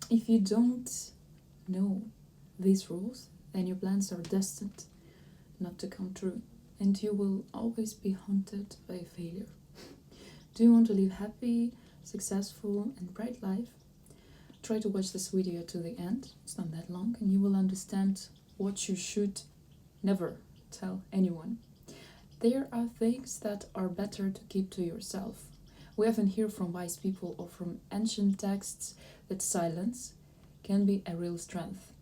If you don't know these rules, then your plans are destined not to come true, and you will always be haunted by failure. Do you want to live happy, successful, and bright life? Try to watch this video to the end. It's not that long, and you will understand what you should never tell anyone. There are things that are better to keep to yourself. We often hear from wise people or from ancient texts that silence can be a real strength.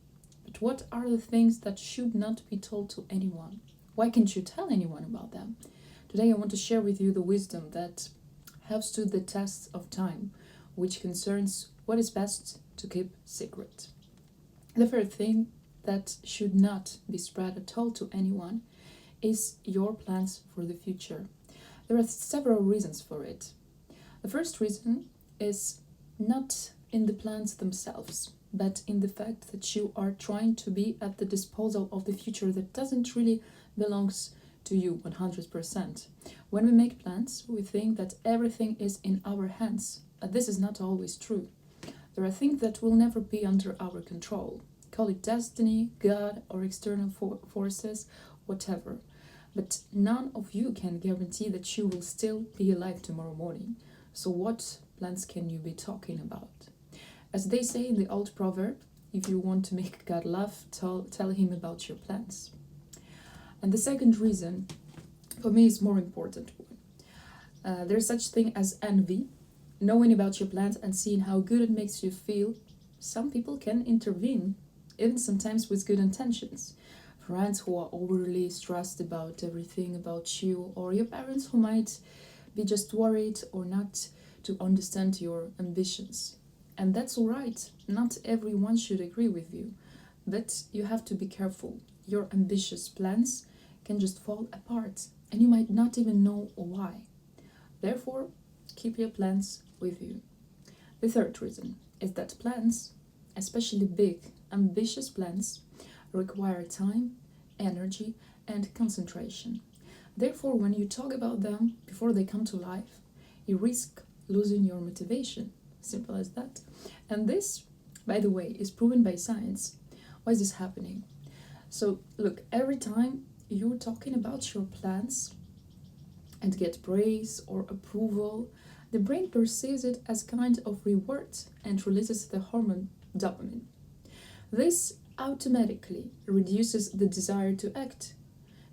But what are the things that should not be told to anyone? Why can't you tell anyone about them? Today I want to share with you the wisdom that have stood the test of time, which concerns what is best to keep secret. The first thing that should not be spread at all to anyone is your plans for the future. There are several reasons for it. The first reason is not in the plans themselves, but in the fact that you are trying to be at the disposal of the future that doesn't really belongs to you 100%. When we make plans, we think that everything is in our hands, but this is not always true. There are things that will never be under our control. Call it destiny, God, or external forces, whatever. But none of you can guarantee that you will still be alive tomorrow morning. So what plans can you be talking about? As they say in the old proverb, if you want to make God laugh, tell him about your plans. And the second reason, for me, is more important one. There's such thing as envy. Knowing about your plans and seeing how good it makes you feel, some people can intervene, even sometimes with good intentions. Friends who are overly stressed about everything about you, or your parents who might be just worried or not to understand your ambitions. And that's alright, not everyone should agree with you, but you have to be careful. Your ambitious plans can just fall apart, and you might not even know why. Therefore, keep your plans with you. The third reason is that plans, especially big, ambitious plans, require time, energy, and concentration. Therefore, when you talk about them before they come to life, you risk losing your motivation. Simple as that. And this, by the way, is proven by science. Why is this happening? So, look, every time you're talking about your plans and get praise or approval, the brain perceives it as kind of reward and releases the hormone dopamine. This automatically reduces the desire to act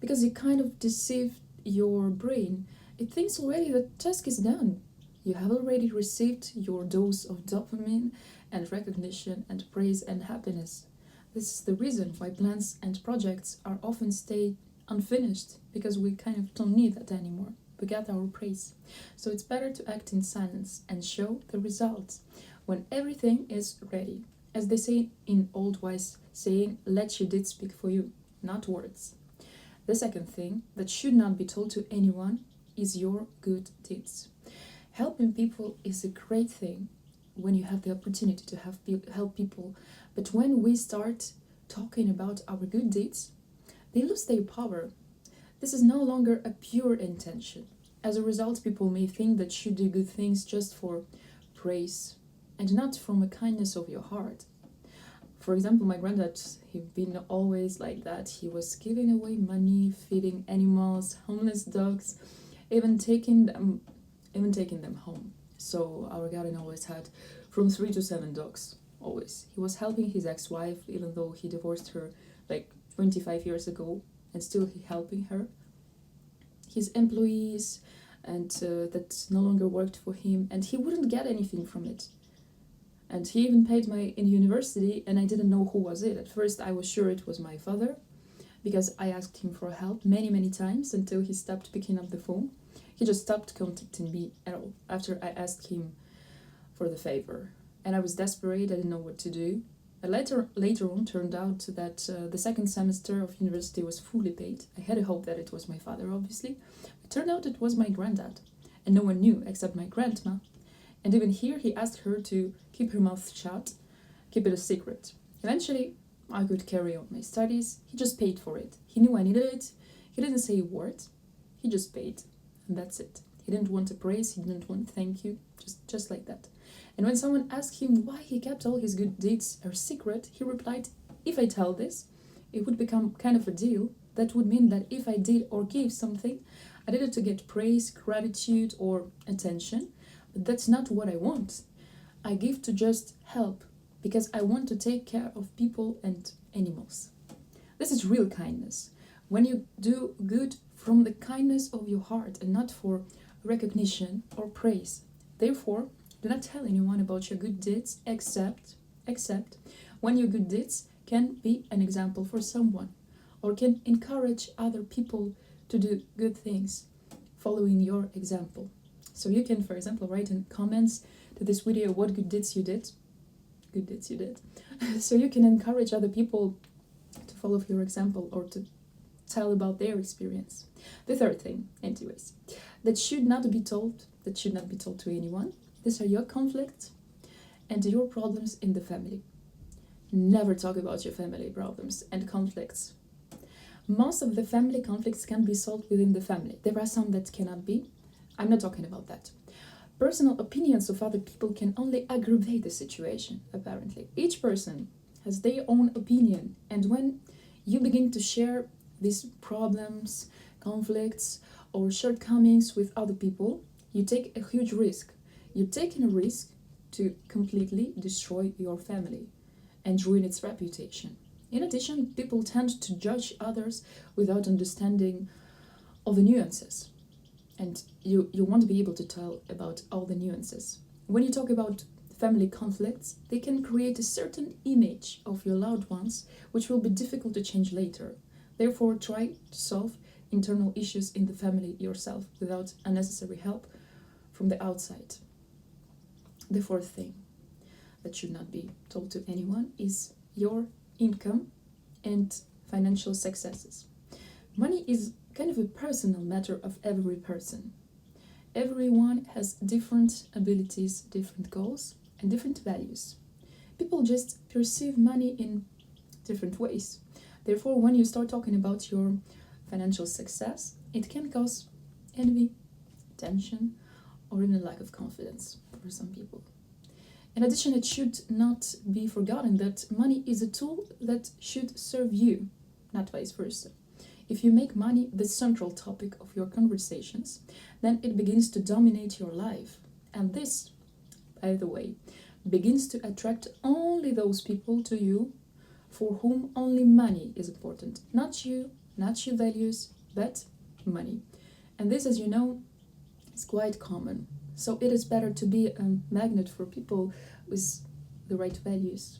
because you kind of deceive your brain. It thinks already that task is done. You have already received your dose of dopamine and recognition and praise and happiness. This is the reason why plans and projects are often stay unfinished, because we kind of don't need that anymore. We get our praise. So it's better to act in silence and show the results when everything is ready. As they say in old wise saying, let your deeds speak for you, not words. The second thing that should not be told to anyone is your good deeds. Helping people is a great thing when you have the opportunity to help people, but when we start talking about our good deeds, they lose their power. This is no longer a pure intention. As a result, people may think that you do good things just for praise and not from a kindness of your heart. For example, my granddad, he'd been always like that. He was giving away money, feeding animals, homeless dogs, even taking them home. So our garden always had from 3 to 7 dogs, always. He was helping his ex-wife, even though he divorced her like 25 years ago, and still he helping her. His employees and that no longer worked for him, and he wouldn't get anything from it. And he even paid my in university, and I didn't know who was it. At first I was sure it was my father, because I asked him for help many times until he stopped picking up the phone. He just stopped contacting me at all after I asked him for the favor. And I was desperate, I didn't know what to do. But later on turned out that the second semester of university was fully paid. I had a hope that it was my father, obviously. It turned out it was my granddad, and no one knew except my grandma. And even here he asked her to keep her mouth shut, keep it a secret. Eventually, I could carry on my studies. He just paid for it. He knew I needed it. He didn't say a word. He just paid. And that's it. He didn't want a praise. He didn't want thank you. Just like that. And when someone asked him why he kept all his good deeds a secret, he replied, if I tell this, it would become kind of a deal. That would mean that if I did or gave something, I did it to get praise, gratitude, or attention. But that's not what I want. I give to just help because I want to take care of people and animals. This is real kindness. When you do good from the kindness of your heart and not for recognition or praise. Therefore, do not tell anyone about your good deeds except when your good deeds can be an example for someone or can encourage other people to do good things following your example. So you can, for example, write in comments to this video what good deeds you did. Good deeds you did. So you can encourage other people to follow your example or to tell about their experience. The third thing, anyways, that should not be told to anyone. These are your conflicts and your problems in the family. Never talk about your family problems and conflicts. Most of the family conflicts can be solved within the family. There are some that cannot be. I'm not talking about that. Personal opinions of other people can only aggravate the situation, apparently. Each person has their own opinion, and when you begin to share these problems, conflicts, or shortcomings with other people, you take a huge risk. You're taking a risk to completely destroy your family and ruin its reputation. In addition, people tend to judge others without understanding all the nuances. And you want to be able to tell about all the nuances. When you talk about family conflicts, they can create a certain image of your loved ones, which will be difficult to change later. Therefore, try to solve internal issues in the family yourself without unnecessary help from the outside. The fourth thing that should not be told to anyone is your income and financial successes. Money is kind of a personal matter of every person. Everyone has different abilities, different goals, and different values. People just perceive money in different ways. Therefore, when you start talking about your financial success, it can cause envy, tension, or even a lack of confidence for some people. In addition, it should not be forgotten that money is a tool that should serve you, not vice versa. If you make money the central topic of your conversations, then it begins to dominate your life. And this, by the way, begins to attract only those people to you for whom only money is important. Not you, not your values, but money. And this, as you know, is quite common. So it is better to be a magnet for people with the right values.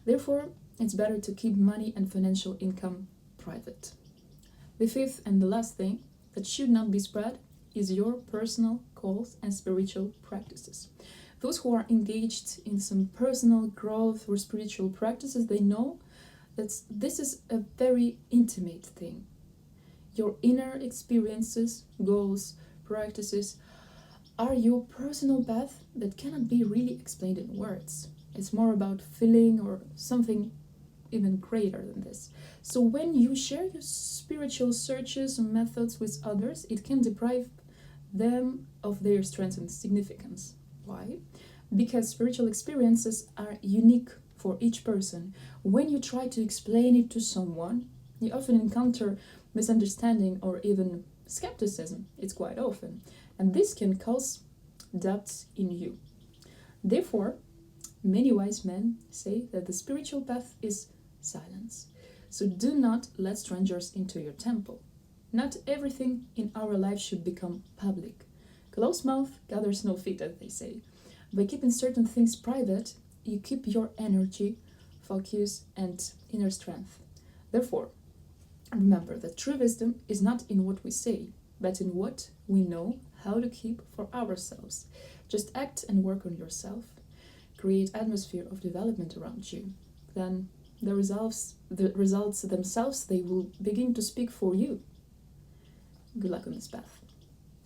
Therefore, it's better to keep money and financial income private. The fifth and the last thing that should not be spread is your personal goals and spiritual practices. Those who are engaged in some personal growth or spiritual practices, they know that this is a very intimate thing. Your inner experiences, goals, practices are your personal path that cannot be really explained in words. It's more about feeling or something even greater than this. So when you share your spiritual searches and methods with others, it can deprive them of their strength and significance. Why? Because spiritual experiences are unique for each person. When you try to explain it to someone, you often encounter misunderstanding or even skepticism. It's quite often. And this can cause doubts in you. Therefore, many wise men say that the spiritual path is silence. So do not let strangers into your temple. Not everything in our life should become public. Closed mouth gathers no feet, as they say. By keeping certain things private, you keep your energy, focus, and inner strength. Therefore, remember that true wisdom is not in what we say, but in what we know how to keep for ourselves. Just act and work on yourself. Create atmosphere of development around you. Then the results themselves, they will begin to speak for you. Good luck on this path.